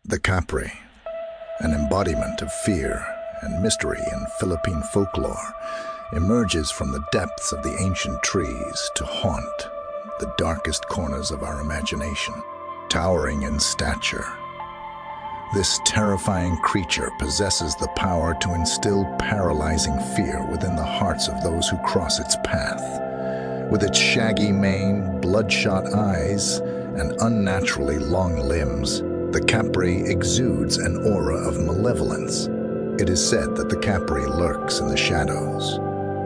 The Capre, an embodiment of fear and mystery in Philippine folklore, emerges from the depths of the ancient trees to haunt the darkest corners of our imagination. Towering in stature, this terrifying creature possesses the power to instill paralyzing fear within the hearts of those who cross its path. With its shaggy mane, bloodshot eyes, and unnaturally long limbs, the Capre exudes an aura of malevolence. It is said that the Capre lurks in the shadows,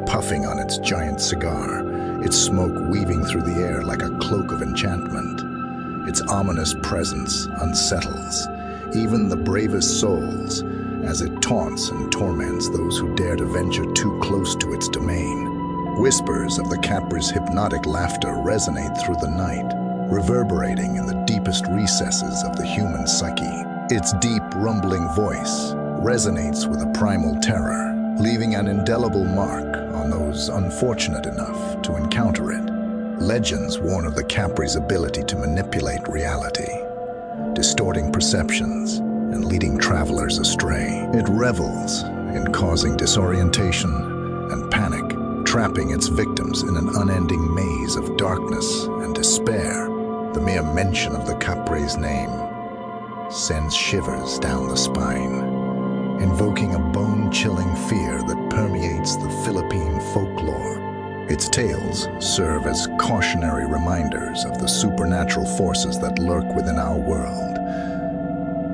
puffing on its giant cigar, its smoke weaving through the air like a cloak of enchantment. Its ominous presence unsettles even the bravest souls as it taunts and torments those who dare to venture too close to its domain. Whispers of the Capre's hypnotic laughter resonate through the night, reverberating in the deepest recesses of the human psyche. Its deep, rumbling voice resonates with a primal terror, leaving an indelible mark on those unfortunate enough to encounter it. Legends warn of the Capre's ability to manipulate reality, distorting perceptions and leading travelers astray. It revels in causing disorientation and panic, trapping its victims in an unending maze of darkness and despair. The mere mention of the Capre's name sends shivers down the spine, invoking a bone-chilling fear that permeates the Philippine folklore. Its tales serve as cautionary reminders of the supernatural forces that lurk within our world,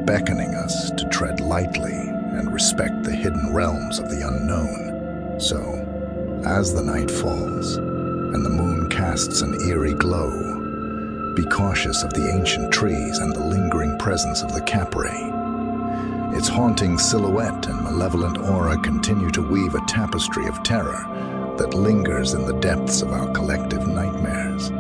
beckoning us to tread lightly and respect the hidden realms of the unknown. So, as the night falls and the moon casts an eerie glow, be cautious of the ancient trees and the lingering presence of the Capre. Its haunting silhouette and malevolent aura continue to weave a tapestry of terror that lingers in the depths of our collective nightmares.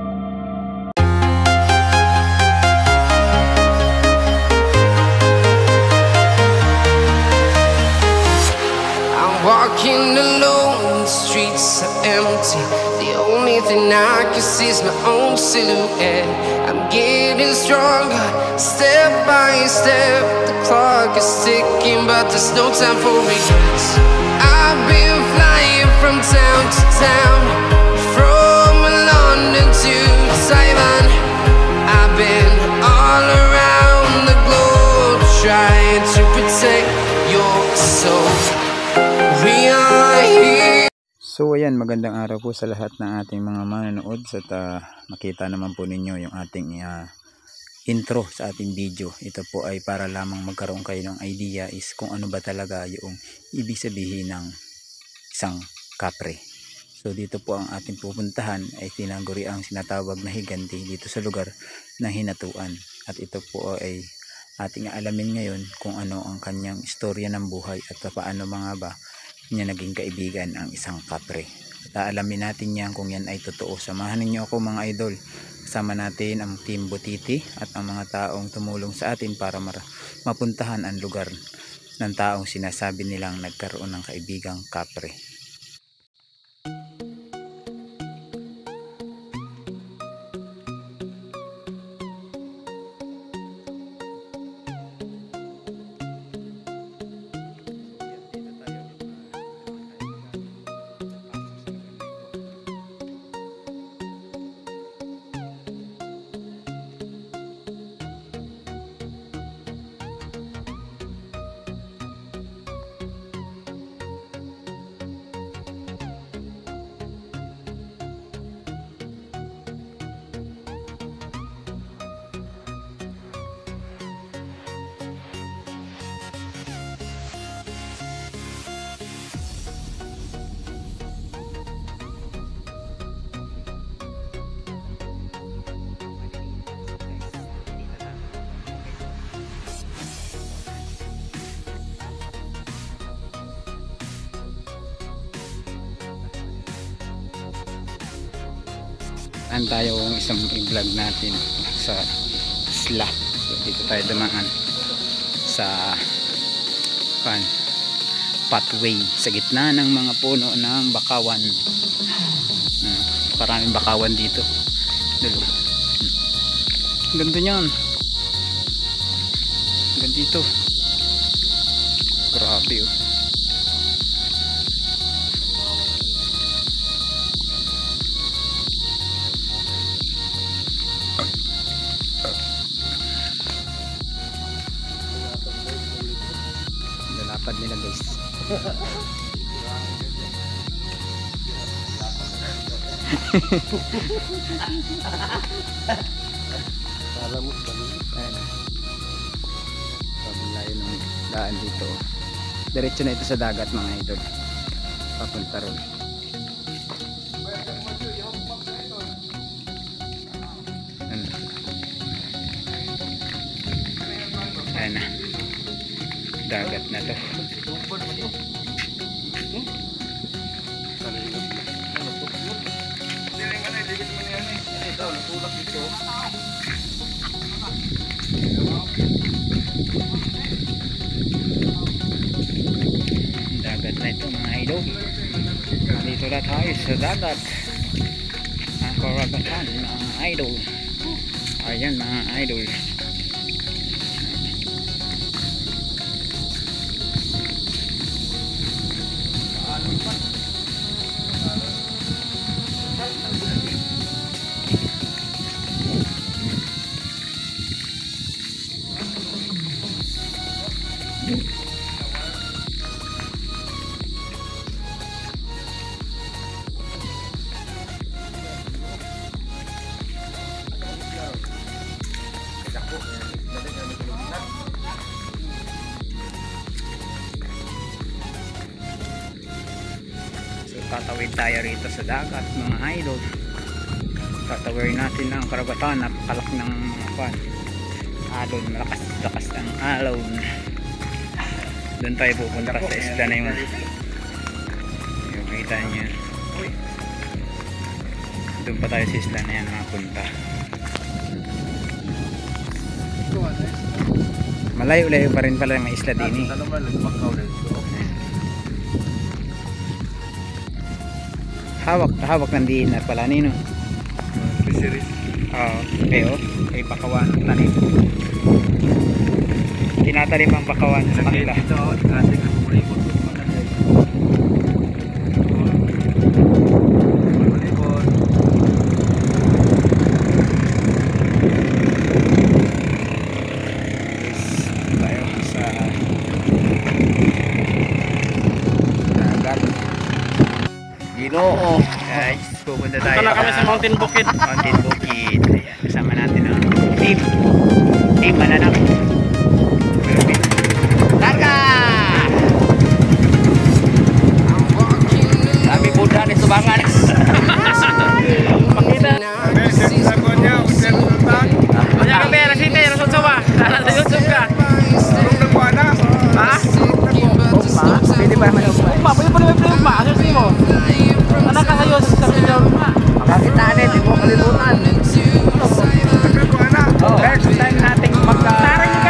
I'm walking alone, the streets are empty. The only thing I can see is my own silhouette. I'm getting stronger, step by step. The clock is ticking, but there's no time for regrets. I've been flying from town to town, from London to Taiwan. I've been all around the globe, trying to protect your soul. We are here. So ayan, magandang araw po sa lahat ng ating mga manonood at makita naman po ninyo yung ating intro sa ating video. Ito po ay para lamang magkaroon kayo ng idea is kung ano ba talaga yung ibig sabihin ng isang Capre. So dito po ang ating pupuntahan ay tinaguri ang sinatawag na higanti dito sa lugar ng Hinatuan. At ito po ay ating alamin ngayon kung ano ang kanyang istorya ng buhay at paano mga ba niya naging kaibigan ang isang Capre. At alamin natin yan kung yan ay totoo. Samahan ninyo ako mga idol. Kasama natin ang Team Butiti at ang mga taong tumulong sa atin para mapuntahan ang lugar ng taong sinasabi nilang nagkaroon ng kaibigang Capre. Tayo ang isang i-vlog natin sa isla. So dito tayo dumaan sa pathway sa gitna ng mga puno ng bakawan. Maraming bakawan dito. Ganda niyan. hanggang dito. Grabe oh. Lalapad nila guys. Pabulayo ng daan dito. Diretso na ito sa dagat mga idol. Papunta ron. Ayan na. Dagat na to. Dagat na ito mga idol. Dito na tayo sa dagat. Ang karagatan mga idol. Ayan mga idol. Tatawid tayo rito sa dagat mga idol. Tatawid natin ang karagatan. Napakalak ng mga alon, malakas-lakas ang alon. Doon tayo pupunta sa isla na yun. Yung kita nyo, doon pa tayo sa isla na yan makapunta. Malayo-layo pa rin pala may isla din eh. Hawak ng diin at pala nino. Okay oh, ay bakawan tanim. Tinatanim ang bakawan sa kanila. Tayo sa dagat. Ginoo. Guys, pupunta tayo. Punta na kami sa Mountain Bukid. Mountain Bukid. Ayan, kasama natin ang team. Team Mananap. Targa! Kami Buddha ni Subangan. Makita. Banyak kami, resite, resot sawa. Sa YouTube ka. Ha? Pwede ba naman yung Ugma, pwede pa naman ugma. Ano sa'yo mo? Anak ka sa'yo sa video ugma. Kakitaan eh, di mo kalimutan. First time nating magka...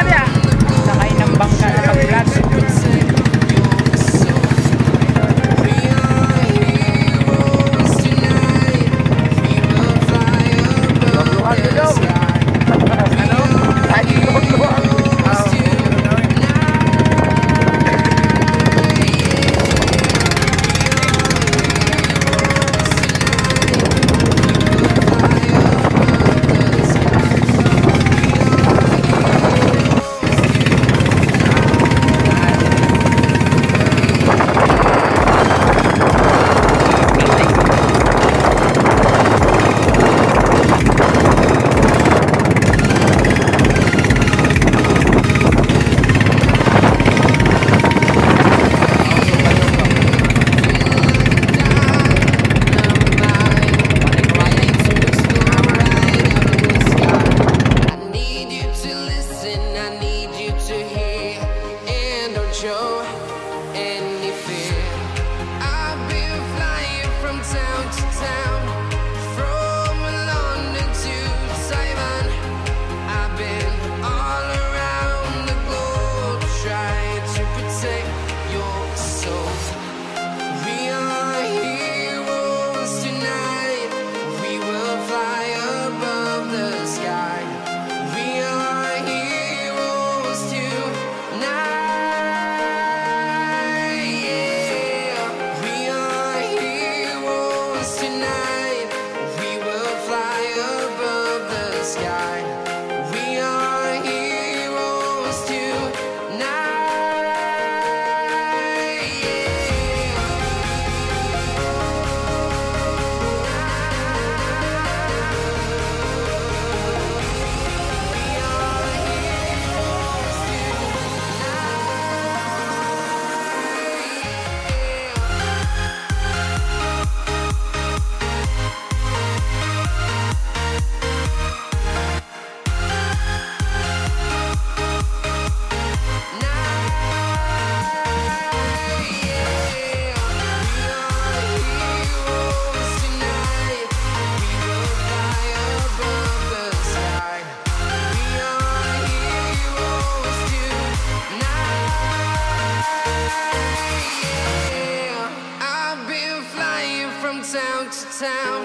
town,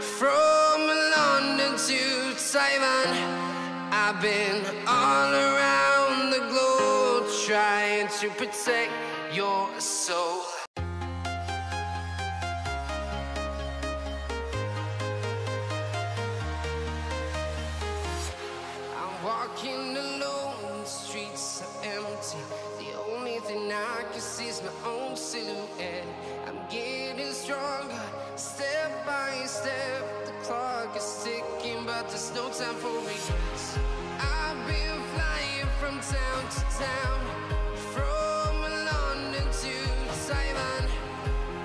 from London to Taiwan. I've been all around the globe trying to protect your soul. I'm walking alone, the streets are empty. The only thing I can see is my own silhouette. I'm getting stronger, step by step. The clock is ticking, but there's no time for regrets. I've been flying from town to town, from London to Taiwan.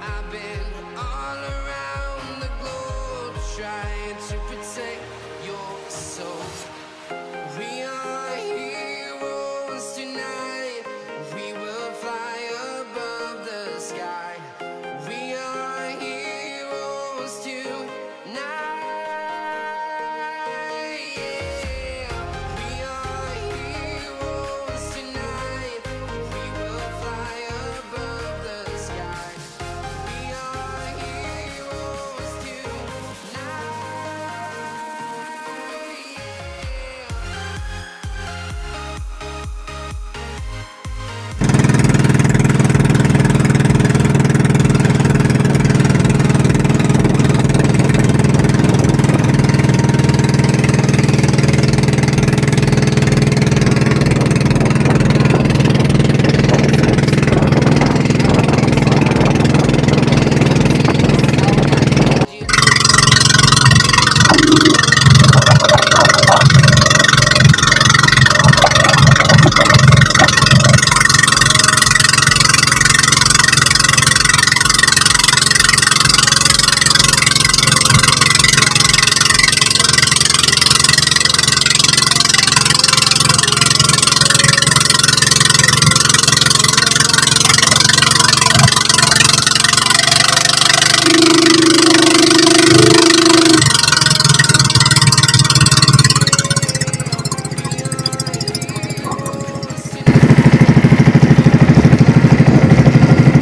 I've been all around the globe trying to protect your soul. We are heroes tonight. We will fly above the sky. We are heroes tonight. Yeah. We are heroes tonight. We will fly above the sky. We are heroes tonight.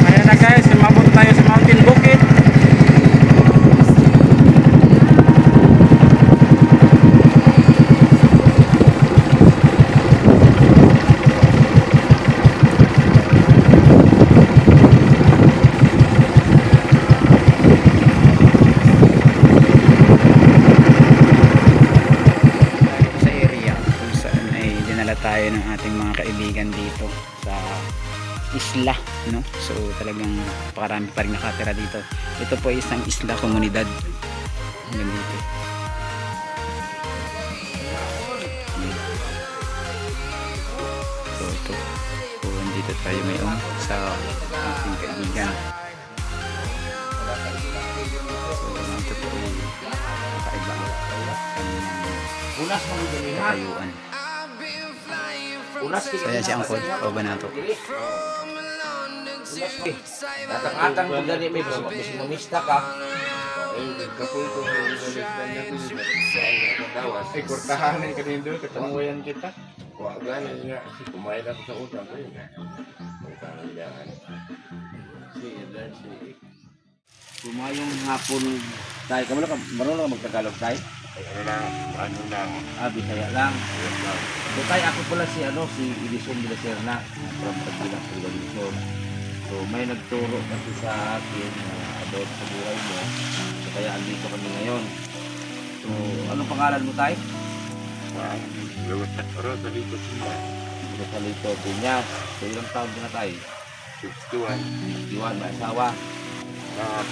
Ayan na guys, umabot tayo sa mountain bukid. Sa area kung saan ay dinala tayo ng ating mga kaibigan dito sa isla, no? So talagang napakarami pa rin nakatira dito. Ito po ay isang isla komunidad hanggang dito. So ito, so dito tayo ngayon sa ating kaibigan. So ito po ay kakaiba ang kanyang katayuan. So ayan si Angkol, o Banato. Atang-atang po gani may mamista ka. Ay, kurtahanan ka din doon, katanguyan kita. Wag ganin nga. Kumain ako sa utang ko yun. May pangailangan. Pumayong hapon tayo. Marunong ka magtagalog tayo? Ay, ano lang. Bisaya lang. So tayo ako pala si Edison de la Serna from Pagbilang Pagbilang. So may nagturo kasi sa akin about sa buhay mo. So kaya andito kami ngayon. So anong pangalan mo tayo? Rosalito sila. Rosalito Piñas. So ilang taon na tayo? 61. Iwan, may asawa.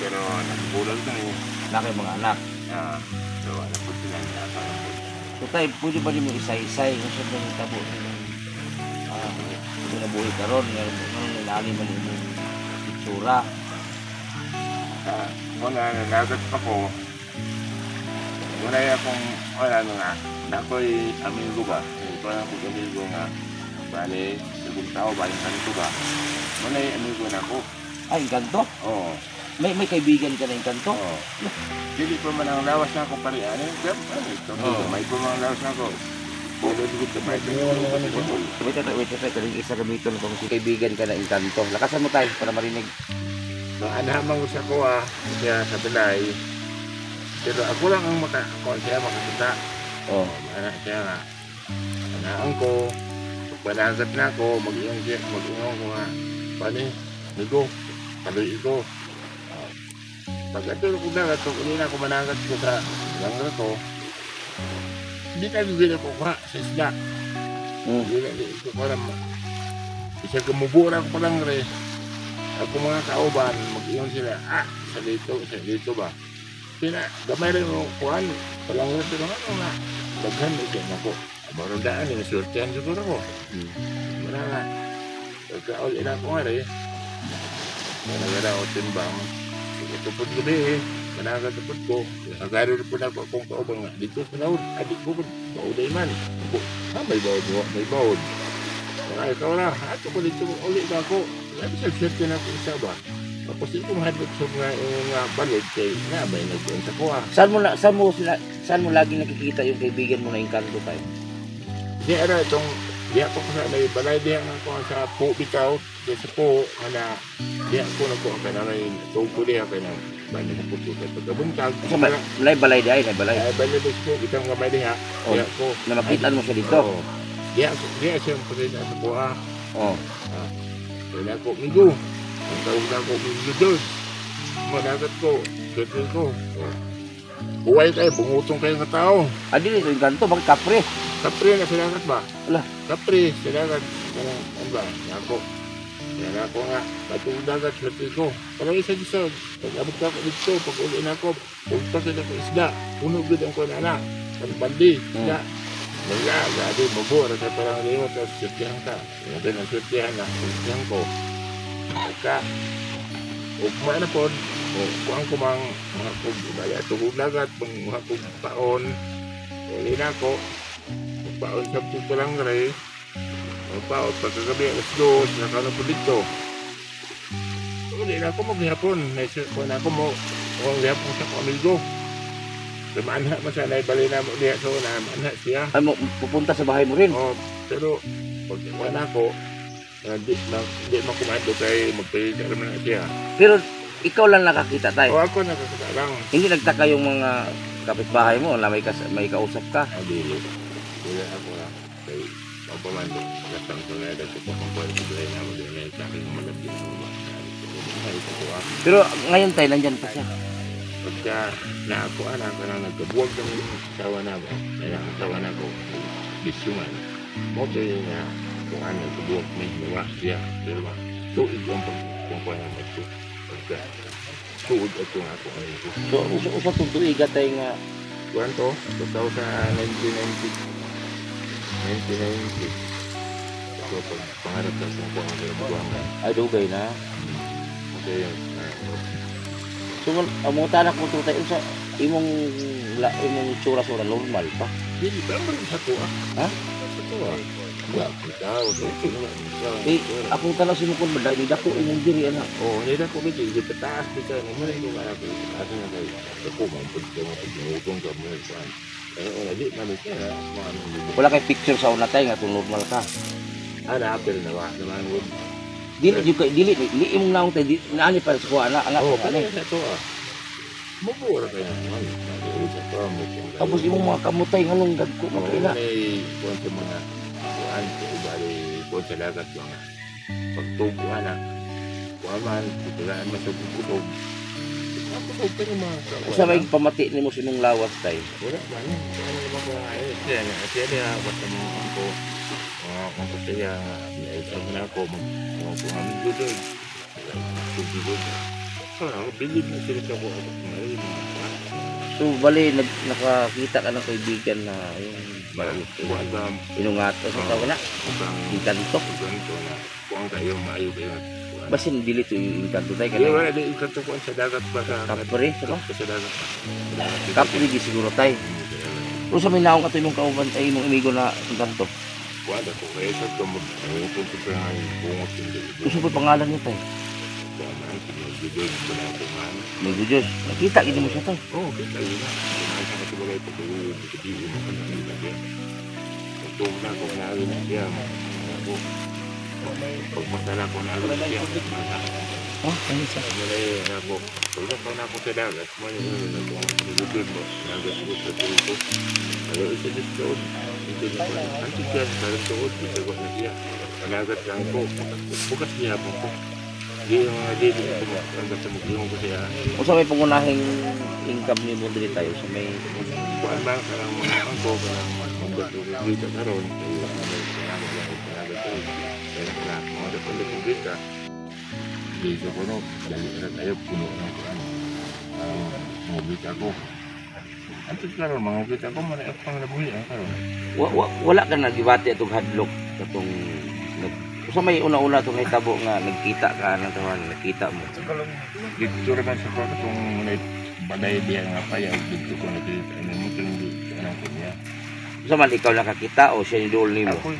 Pero nagbulag na eh. Laki mga anak. So alam ko sila na ako. So tayo, pwede ba din mo isa-isay? Kung saan yung tabo ng nabuhay ka ron? Anong nilalim mo yung itsura? Wala, nalagat pa ko. Wala akong, nga. Nako'y amigo ba? Ito na akong amigo nga. Bale, sabong tao ba yung kanito ba? Wala yung amigo na ako. Ay, kanto? Oo. May kaibigan ka na yung kanto? Oo. Dili pa man ang lawas na ako pari. Ano yung gab? May pa man ang lawas na ako. Pero sigit ka pa ito. Wait, isa gamiton kung kaibigan ka na yung kanto. Lakasan mo tayo para marinig. Anahamang sa ko siya sa balay. Pero ako lang ang ako siya makakita. Oh. Anak siya nga. Anaan ko. Pagpanagat na ako, mag-iong ko nga. Paano? Nigo. Paloy ko. Pag-ato ko na, uli na ako managat ko sa langga ko. Hindi na bibili ko ka sa isda. Hindi na ko pa naman. Isa kamubura ko pa lang rin. Ako mga kauban, mag-iong sila. Sa dito ba? Sina, gamay rin mo kuhan. Palang rin pero ano nga. Daghan rin din ako. Marundaan, nasusurtihan siguro ko. Mara nga. Pagka-uli na ako nga rin. Managara ako timbang. Tupod gabi managad-tupod ko. Agaro rin po na ako akong kaubang nga. Dito sa laon, adik ko po. Mauday man. May bawod mo, may bawod. Kaya ikaw na, ato ko dito uli na ako. Sabi sa na ako isa ba? Tapos ito mahadot sa mga balod kay nga may nagdoon sa kuha. Saan mo lagi nakikita yung kaibigan mo na Encanto tayo? Di ara itong di ako sa may balay di ako sa po bitaw di sa po ana di ako nagkuha ka na may tugo di ako na bali ko puto sa pagkabuntag. So, balay di ay balay. Balay ko itong gamay di ha. Di ako na makitaan mo siya dito. Di ako ang pagkain sa kuha. Kaya ako migo. Ang tawag na ako migo doon. Managat ko. Gagawin ko. Buhay kayo, bungutong kayo ng tao. Adi nito yung ganto, bakit kapre? Kapre na silangat ba? Ala. Kapre, silangat. Ano ba? Ako. Yan ako nga. Patong dagat, swerte ko. Parang isa-isa. Pag-abot ka ako dito, pag-uli na ako, pagpasin ako isda. Unog din ang kunana. Pag-bandi, isda. Gadi, mabura. Sa parang liwa, tapos swertihan ka. Yan din ang swertihan na. Swertihan ko. Pagka, kumain na po. Kuhaan ko mga kubaya. Tugog dagat, mga kubaon. Uli na ako. Paon sa puto lang rin. Paon pagkagabi alas 2, nakano po dito. Uli na ako maghihapon. Naisip ko na ako mo. Maghihapon sa amigo. Manha mo siya, naibali na mo diya. So, manha siya. Ay, pupunta sa bahay mo rin? Pero, pagkakuan ako, di makumando kay magpahita naman na siya. Pero, ikaw lang nakakita tayo? Ako nakakita lang. Hindi nagtaka yung mga kapitbahay mo na may kausap ka? Dili. Wala ako na. Kaya pagpamando, lasang ko na dito po kung pwede ko na mo din na sa aking malapit na mga. Pero ngayon tayo, nandyan pa siya. Pagka naakuan ako na nagkabuwag ng asawa na ba? Kaya ang asawa na ko, bisyungan. Mo kayo nga kung ano, nagkabuwag may nawa siya. Pero ba, tuig ang pagkukuha ng ito. Pagka tuig at yung ako ano ito. So, usap itong tuiga tayo nga. Kuhan to, tataw sa 1990. So, pag pangarap ka sa kuha ng buwangan. Ay, dugay na. Okay, So, ang mga tanak mo ito tayo sa imong tsura-tsura normal pa? hindi ba naman sa tuwa? Ha? Sa tuwa. Wala, ikaw, ito naman. Akong tanong sinukon ba, hindi ako imong diri, anak. Hindi na ko bito, hindi pataas bito. Naman yung anak ko, ato na kayo. Ako, mampod ka mo, pag-nangutong ka mo, saan. Pero wala, di, malit ka, ha? Wala kay picture sa una tayo nga itong normal ka. Apple na ba? Naman, wood. Dili imong naong tayo, naani pa sa kuha, anak. Pati sa tuwa. Mabura kayo naman. Sa tuwa mo. Tapos imong mga kamutay, anong gagko mo kayo na? May kuwan sa mga kuwan, bali, kuwan sa lagat mga pagtubuan na. Kuwan man, tutulaan mo sa kutub. Kutub ka naman. Usa may pamati ni mo sinong lawas tayo. Wala man. Ano naman ko nga eh. Siya niya, basta mga ko. Kung siya, naisang na ako, mag-kumamig doon. Tugigod. Ako, bilib na sila sa buhay. So, bali, nakakita ka ng kaibigan na yung inungato sa tao na. Encanto. Encanto na. Kung kayo, maayo kayo. Basin, dili ito yung Encanto tayo ka Hindi, na. wala din Encanto ko sa dagat ba sa... Kapre, sama? Sa dagat. Kapre, di siguro tayo. Pero sa may naong kato yung kauban tayo, yung amigo na Encanto. Wala ko. Kaya sa ito, mag-punto ka nga yung bungot yung dito. Gusto po pangalan niya tayo. May Diyos. Nakita, gini mo siya tayo. Oo, kita yun na. Nakita ka sabagay po kung hindi mo ka nakita. Pagtog na ako, naawin na siya. Pag masala ko, naawin na siya. Oh, ano siya? Mulai ako, tulad pa na ako sa dagat, manilunod ako ang niludod mo, dagat mo sa tuko. Kalau isa dito, ito na ko, antik yan, parang tuod, isa ko na siya. Panagat lang ko, bukas niya po ko. Di yung mga dito ko, hanggang sa mag-iwan ko siya. O sa may pangunahing income ni mo dili tayo sa may Kuan ba, karang mga angko, karang mga dito karon, kaya may panagat lang ko, panagat ko. Kaya na, mga dapat ko dito. Dito ko no, dali na tayo puno ng kuan. Mga dito ako. Antik karon, mga dito ako, manayap pang nabuhi karon. wala ka nagibati atong hadlok katong sa may una-una itong hitabo nga nagkita ka ng tawanan, nakita mo. Dito naman sa ko kung balay diya nga payaw dito ko nakita ano mo kung hindi anong ko niya. Sa man ikaw nakakita o siya nidol nimo. Ako ni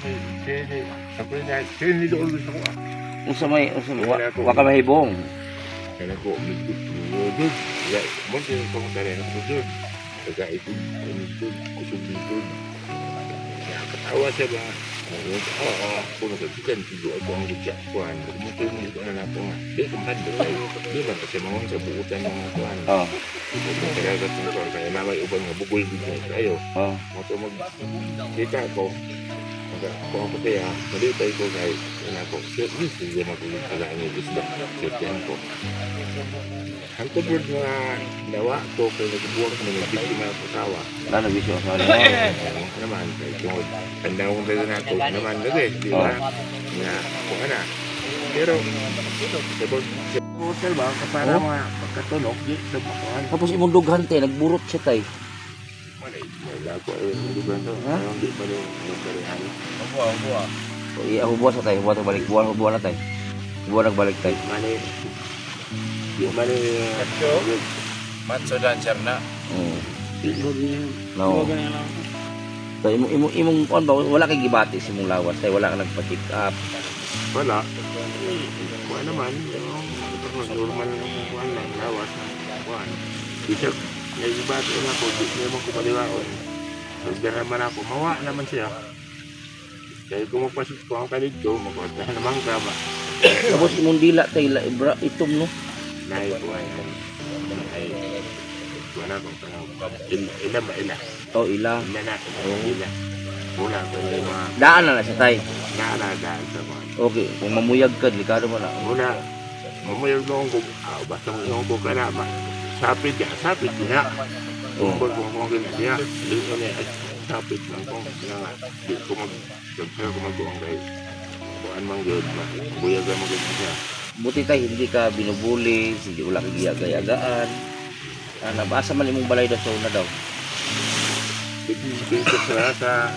doon gusto ko. Unsa may wa ka mahibong. Kaya ko dud ya mo din ko dali na dud. Kaya ito dud kusog dud. Ya katawa siya ba. Kung nagkikan tigo ako ang gudya kuan, mungkin dito na nato nga. Di kumad di ba kasi mawang sa buutan ng kuan. Kaya gato ko kaya na may ubang nga bugol dito tayo. Mo to mag kita ko. Kung ako kaya, malitay ko kay ako. Hindi mo ko kala ni isda. Sirtihan ko. Hantod mo nga nawa ko kay nagbuwang ko ng biktima ng kasawa. Ano bisyo sa ano? Naman kay tungod tanda kong dala na to naman lagi di ba nga kung ana pero sa hotel ba para mga pagkatulog di sa bakuan Tapos imong dughan te nagburot siya tay. wala ko di ba to di ba yung karihan O iya hubo sa tay, hubo to balik buwan na tay. Hubo nagbalik tay. mani di mani Matso dan cerna. No. So, imong kuan ba wala kay gibati si mong lawas tay wala ka nagpa-check up. wala kuan naman yung normal ng kuan lang lawas kuan isa naibat na ko di mo ko paliwaon pagdara man ako mawa naman siya kaya kung magpasok ko ang kalidto makortahan naman ka ba Tapos imong dila tay ibra itom no. naay kuan ay kuan ako ila ba ila Oh ila. ila na ila wala ko may mga Daan na siya tay. naalagaan sa mga Okay, kung mamuyag ka delikado mo na. wala mamayag noong ko basta noong ko ka na ba sapit niya kung niya di ko na sapit lang kung nga di ko mag-subscribe ko mag-uong kay buwan mang good ba buyag ang mag-uong niya Buti tay hindi ka binubuli, hindi wala kang giyagay-agaan. Nabasa man imong balay daw na daw. dito sa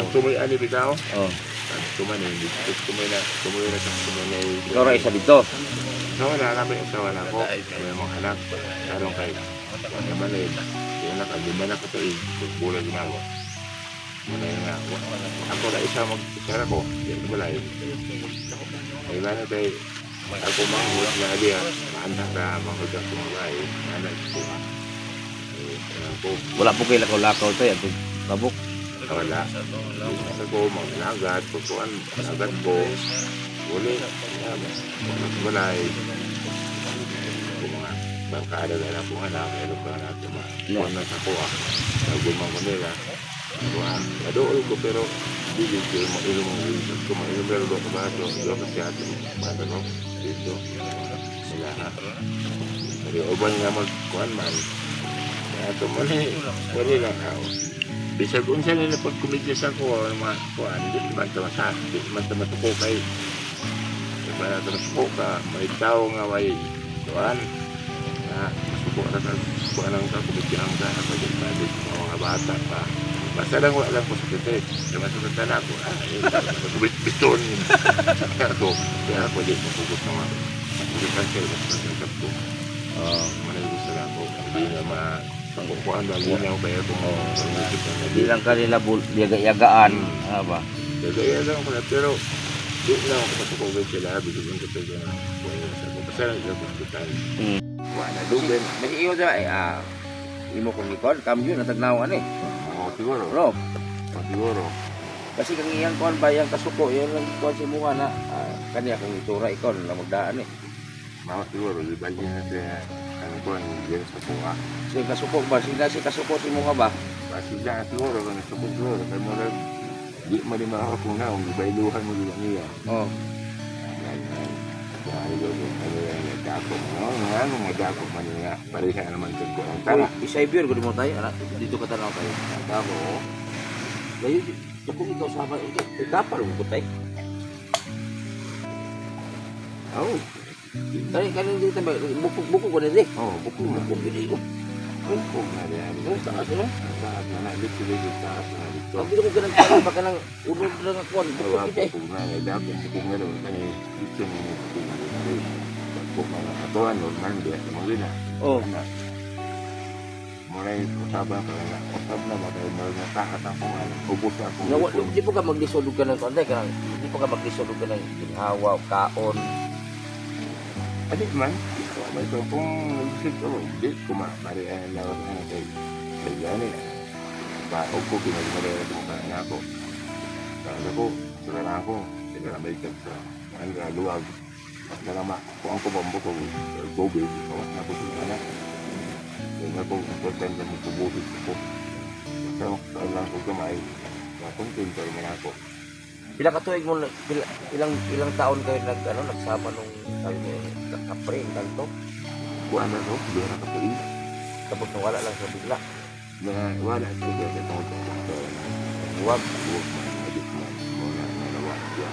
tumoy ani bitaw Oh. tumoy na Ikaw ra isa dito. wala namin usawa na ako may mga anak karong kay naman eh yung nakaganda na ko ito bulan ginagawa wala nga ako na isa mag-isara ko yung balay ay lalo kay ako mga huwag na aliya maanak na mga huwag ang tumagay anak ko ako Wala po kay lakaw-lakaw tay adto tabok. wala sa ko mga nagat kukuan nagat ko uli balay kung mga bangkada na lang kung anak meron ka na kuhan na sa kuha nagulmang ko nila nadool ko pero hindi ko mailong kung mailong pero doon ko ba ito doon kasi atin mga no dito wala ha pero uban nga magkuhan man ito mali lang ako bisag unsa nila pagkumidya sa ko mga kuhan hindi man tamasuko kay para tamasuko ka may tao nga may kuhan na suko na kuhan ang kumidya ka kapag mga bata pa basta lang wala ko sa kete masukot na ako biton ako kaya ako di mapugot na mga hindi cancel basta ko manay gusto na ako hindi na pangkukuhan lagi na ako kaya kung Di lang kanila yaga-yagaan, ano ba? yaga-yagaan ko na pero di lang ako masukugan sila bigyan ko tayo na basta lang sila hospital wala dugan Nag-iyo sa imo kung ikon, cambio natagnawan eh. siguro Bro, siguro kasi kang iyang kuan ba yang kasuko, yun lang kuan si mukha na kaniya kung itura ikaw na magdaan eh. Mau siguro, ibalik na siya, ano po, yung sa puka. Si kasupok ba? Sila si kasupok si mo ka ba? Kasi dyan siguro, kung nasapot siguro, kaya mo lang, di mo rin makakapuna, kung ibailuhan mo lang niya. Oh. Ano yung nagdakop mo? Ano nagdakop mo niya? Pareha naman ito ko. Ang tara. Isaybier ko mo tayo. Dito ka tanaw tayo. Ako. Layo, kung ikaw sama, kapal mo tayo. Oo. Kanin dito ba? Buko ko na din. Oo, buko na. Buko ko. Buko na yan. Ang taas mo? Ang taas na na. Dito, taas na dito. Ang dito ko ganang tayo. Baka nang unod lang ako. Buko kita eh. Buko na. Nagdakop. Buko na rin. Kani, dito na buko na. Buko na. Atuan, normal. Biya sa mga na. Oh. Mulai usapan ka na. Usap na ba kayo? Mulai natakat ang pangalan. Ubus na akong buko. Di po ka magdisolog ka ng konti. Di po ka magdisolog ka ng ginhawa, kaon. Adi man, may ito kung nag-isip ko, di ko mapari ang lawat na kay gani. Baog ko, pinag-marera ko na ako. Kaya ko, sila ako, sila na balikat sa luwag. Nalama, kung ako bambo ko, COVID, kawas na ko sila na. Kaya nga kung important na magpubukit ko. Kaya kailangan ko kamay, kakontin ko rin ako. Ilang katuig mo, ilang taon kayo nagsama nung sabi mo, kapre, kanto? Kuha na ko, di na kapag Tapos nawala lang sa bigla. na wala ko ba sa tawag ko. Huwag. Huwag man, adit man, muna nalawa siya.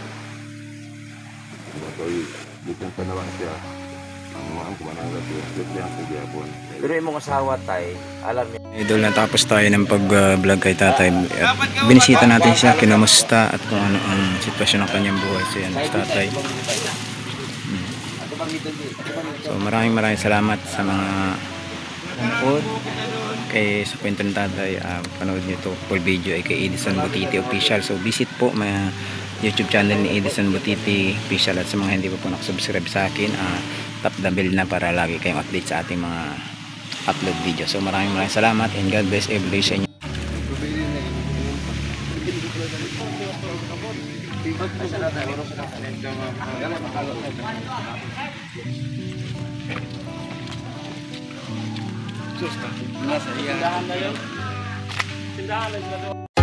Bato dito panawan siya. Ang mga kumanala siya, siya ang kugyapon. Pero yung mga asawa tay, alam niya. Idol, natapos tayo ng pag-vlog kay tatay. At binisita natin siya, kinamusta at kung ano ang sitwasyon ng kanyang buhay. So yan, si tatay. So maraming salamat sa mga nanood kay sa kwento ng tatay. Panood nyo ito full video ay kay Edison Butiti Official. So visit po may YouTube channel ni Edison Butiti Official. At sa mga hindi pa po nakasubscribe sa akin, tap the bell na para lagi kayong update sa ating mga upload video. So maraming salamat and God bless every day sa inyo. Tindahan na yun. Tindahan na yun.